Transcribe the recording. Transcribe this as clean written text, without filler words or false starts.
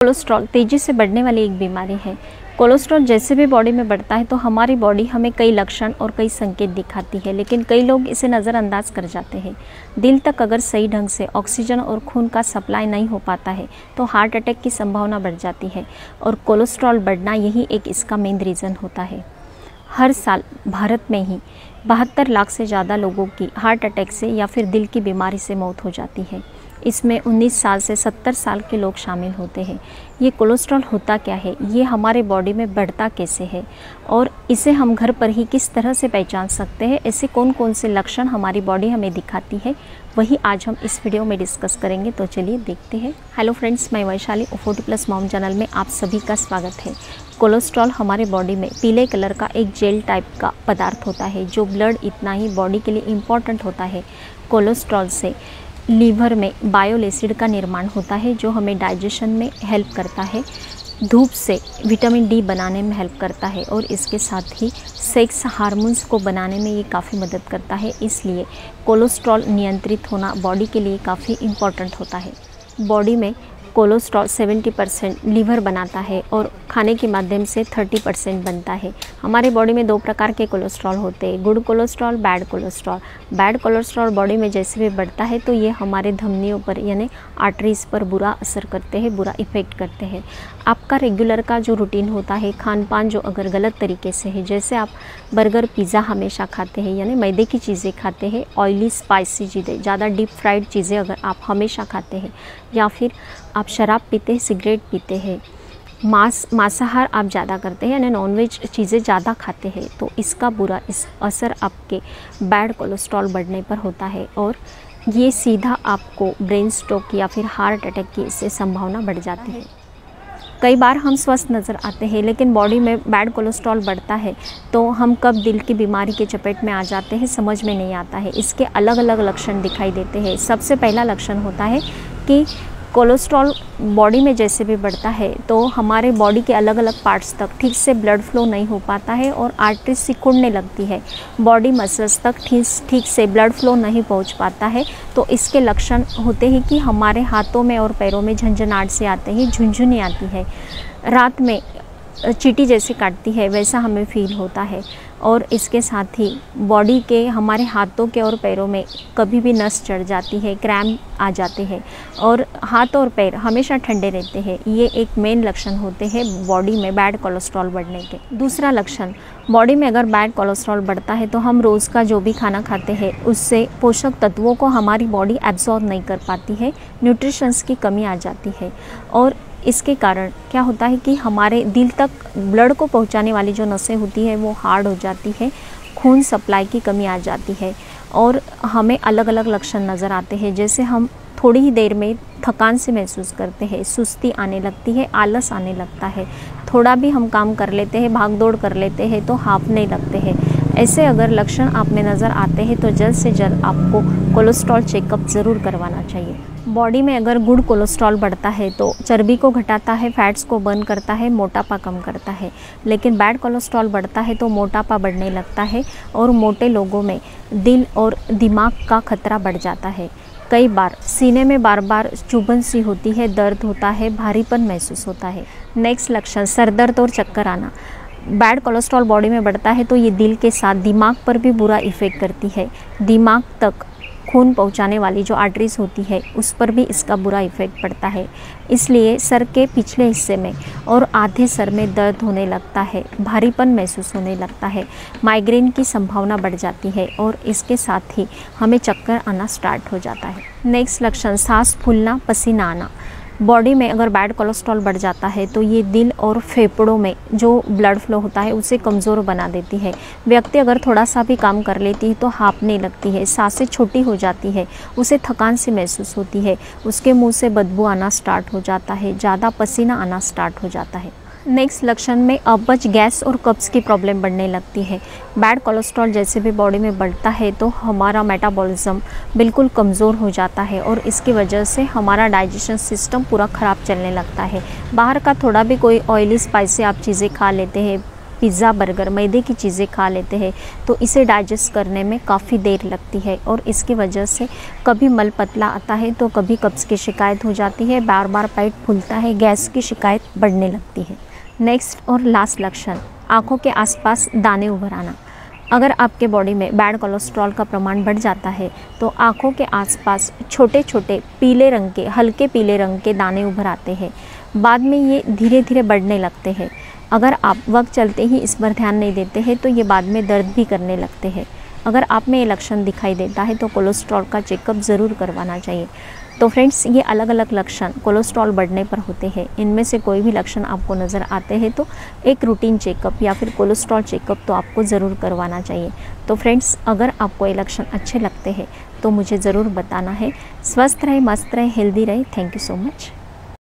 Cholesterol तेज़ी से बढ़ने वाली एक बीमारी है। कोलेस्ट्रॉल जैसे भी बॉडी में बढ़ता है तो हमारी बॉडी हमें कई लक्षण और कई संकेत दिखाती है, लेकिन कई लोग इसे नज़रअंदाज कर जाते हैं। दिल तक अगर सही ढंग से ऑक्सीजन और खून का सप्लाई नहीं हो पाता है तो हार्ट अटैक की संभावना बढ़ जाती है और कोलेस्ट्रॉल बढ़ना यही एक इसका मेन रीज़न होता है। हर साल भारत में ही 72 लाख से ज़्यादा लोगों की हार्ट अटैक से या फिर दिल की बीमारी से मौत हो जाती है। इसमें 19 साल से 70 साल के लोग शामिल होते हैं। ये कोलेस्ट्रॉल होता क्या है, ये हमारे बॉडी में बढ़ता कैसे है और इसे हम घर पर ही किस तरह से पहचान सकते हैं, ऐसे कौन कौन से लक्षण हमारी बॉडी हमें दिखाती है, वही आज हम इस वीडियो में डिस्कस करेंगे। तो चलिए देखते हैं। हेलो फ्रेंड्स, मैं वैशाली 40+ मॉम चैनल में आप सभी का स्वागत है। कोलेस्ट्रॉल हमारे बॉडी में पीले कलर का एक जेल टाइप का पदार्थ होता है जो ब्लड इतना ही बॉडी के लिए इम्पॉर्टेंट होता है। कोलेस्ट्रॉल से लीवर में बाइल एसिड का निर्माण होता है जो हमें डाइजेशन में हेल्प करता है। धूप से विटामिन डी बनाने में हेल्प करता है और इसके साथ ही सेक्स हार्मोन्स को बनाने में ये काफ़ी मदद करता है। इसलिए कोलेस्ट्रॉल नियंत्रित होना बॉडी के लिए काफ़ी इम्पॉर्टेंट होता है। बॉडी में कोलेस्ट्रॉल 70% लीवर बनाता है और खाने के माध्यम से 30% बनता है। हमारे बॉडी में 2 प्रकार के कोलेस्ट्रॉल होते हैं, good cholesterol, bad cholesterol. Bad cholesterol body में जैसे भी बढ़ता है तो ये हमारे धमनियों पर यानी आर्टरीज पर बुरा असर करते हैं, बुरा इफ़ेक्ट करते हैं। आपका रेगुलर का जो रूटीन होता है, खान पान जो अगर गलत तरीके से है, जैसे आप बर्गर पिज़्ज़ा हमेशा खाते हैं यानी मैदे की चीज़ें खाते हैं, ऑयली स्पाइसी चीज़ें, ज़्यादा डीप फ्राइड चीज़ें अगर आप हमेशा खाते हैं, या फिर आप शराब पीते हैं, सिगरेट पीते हैं, मांसाहार आप ज़्यादा करते हैं यानी नॉनवेज चीज़ें ज़्यादा खाते हैं, तो इसका बुरा असर आपके बैड कोलेस्ट्रॉल बढ़ने पर होता है और ये सीधा आपको ब्रेन स्ट्रोक या फिर हार्ट अटैक की इससे संभावना बढ़ जाती है। कई बार हम स्वस्थ नज़र आते हैं लेकिन बॉडी में बैड कोलेस्ट्रॉल बढ़ता है तो हम कब दिल की बीमारी के चपेट में आ जाते हैं समझ में नहीं आता है। इसके अलग अलग लक्षण दिखाई देते हैं। सबसे पहला लक्षण होता है कि कोलेस्ट्रॉल बॉडी में जैसे भी बढ़ता है तो हमारे बॉडी के अलग अलग पार्ट्स तक ठीक से ब्लड फ्लो नहीं हो पाता है और आर्टरीज सिकुड़ने लगती है। बॉडी मसल्स तक ठीक से ब्लड फ्लो नहीं पहुंच पाता है। तो इसके लक्षण होते हैं कि हमारे हाथों में और पैरों में झंझनाहट से आते हैं, झुनझुनी आती है, रात में चींटी जैसे काटती है वैसा हमें फील होता है और इसके साथ ही बॉडी के हमारे हाथों के और पैरों में कभी भी नस चढ़ जाती है, क्रैम्प आ जाते हैं और हाथ और पैर हमेशा ठंडे रहते हैं। ये एक मेन लक्षण होते हैं बॉडी में बैड कोलेस्ट्रॉल बढ़ने के। दूसरा लक्षण, बॉडी में अगर बैड कोलेस्ट्रॉल बढ़ता है तो हम रोज़ का जो भी खाना खाते हैं उससे पोषक तत्वों को हमारी बॉडी एब्जॉर्ब नहीं कर पाती है, न्यूट्रिशंस की कमी आ जाती है और इसके कारण क्या होता है कि हमारे दिल तक ब्लड को पहुंचाने वाली जो नसें होती है वो हार्ड हो जाती है, खून सप्लाई की कमी आ जाती है और हमें अलग अलग लक्षण नज़र आते हैं। जैसे हम थोड़ी ही देर में थकान से महसूस करते हैं, सुस्ती आने लगती है, आलस आने लगता है, थोड़ा भी हम काम कर लेते हैं, भाग दौड़ कर लेते हैं तो हाँफने लगते हैं। ऐसे अगर लक्षण आप में नज़र आते हैं तो जल्द से जल्द आपको कोलेस्ट्रॉल चेकअप ज़रूर करवाना चाहिए। बॉडी में अगर गुड कोलेस्ट्रॉल बढ़ता है तो चर्बी को घटाता है, फैट्स को बर्न करता है, मोटापा कम करता है। लेकिन बैड कोलेस्ट्रॉल बढ़ता है तो मोटापा बढ़ने लगता है और मोटे लोगों में दिल और दिमाग का खतरा बढ़ जाता है। कई बार सीने में बार बार चुभन सी होती है, दर्द होता है, भारीपन महसूस होता है। नेक्स्ट लक्षण, सर दर्द और चक्कर आना। बैड कोलेस्ट्रॉल बॉडी में बढ़ता है तो ये दिल के साथ दिमाग पर भी बुरा इफ़ेक्ट करती है। दिमाग तक खून पहुंचाने वाली जो आर्टरीज होती है उस पर भी इसका बुरा इफ़ेक्ट पड़ता है। इसलिए सर के पिछले हिस्से में और आधे सर में दर्द होने लगता है, भारीपन महसूस होने लगता है, माइग्रेन की संभावना बढ़ जाती है और इसके साथ ही हमें चक्कर आना स्टार्ट हो जाता है। नेक्स्ट लक्षण, सांस फूलना, पसीना आना। बॉडी में अगर बैड कोलेस्ट्रॉल बढ़ जाता है तो ये दिल और फेफड़ों में जो ब्लड फ्लो होता है उसे कमज़ोर बना देती है। व्यक्ति अगर थोड़ा सा भी काम कर लेती है तो हाँफने लगती है, सांसें छोटी हो जाती है, उसे थकान सी महसूस होती है, उसके मुंह से बदबू आना स्टार्ट हो जाता है, ज़्यादा पसीना आना स्टार्ट हो जाता है। नेक्स्ट लक्षण में अपच, गैस और कब्ज़ की प्रॉब्लम बढ़ने लगती है। बैड कोलेस्ट्रॉल जैसे भी बॉडी में बढ़ता है तो हमारा मेटाबॉलिज्म बिल्कुल कमज़ोर हो जाता है और इसकी वजह से हमारा डाइजेशन सिस्टम पूरा ख़राब चलने लगता है। बाहर का थोड़ा भी कोई ऑयली स्पाइसी आप चीज़ें खा लेते हैं, पिज़्ज़ा, बर्गर, मैदे की चीज़ें खा लेते हैं तो इसे डाइजेस्ट करने में काफ़ी देर लगती है और इसकी वजह से कभी मल पतला आता है तो कभी कब्ज़ की शिकायत हो जाती है, बार बार पेट फूलता है, गैस की शिकायत बढ़ने लगती है। नेक्स्ट और लास्ट लक्षण, आँखों के आसपास दाने उभर आना। अगर आपके बॉडी में बैड कोलेस्ट्रॉल का प्रमाण बढ़ जाता है तो आँखों के आसपास छोटे छोटे पीले रंग के, हल्के पीले रंग के दाने उभर आते हैं। बाद में ये धीरे धीरे बढ़ने लगते हैं। अगर आप वक्त चलते ही इस पर ध्यान नहीं देते हैं तो ये बाद में दर्द भी करने लगते हैं। अगर आप में ये लक्षण दिखाई देता है तो कोलेस्ट्रॉल का चेकअप ज़रूर करवाना चाहिए। तो फ्रेंड्स, ये अलग अलग लक्षण कोलेस्ट्रॉल बढ़ने पर होते हैं। इनमें से कोई भी लक्षण आपको नज़र आते हैं तो एक रूटीन चेकअप या फिर कोलेस्ट्रॉल चेकअप तो आपको ज़रूर करवाना चाहिए। तो फ्रेंड्स, अगर आपको ये लक्षण अच्छे लगते हैं तो मुझे ज़रूर बताना है। स्वस्थ रहे, मस्त रहे, हेल्दी रहे। Thank you so much.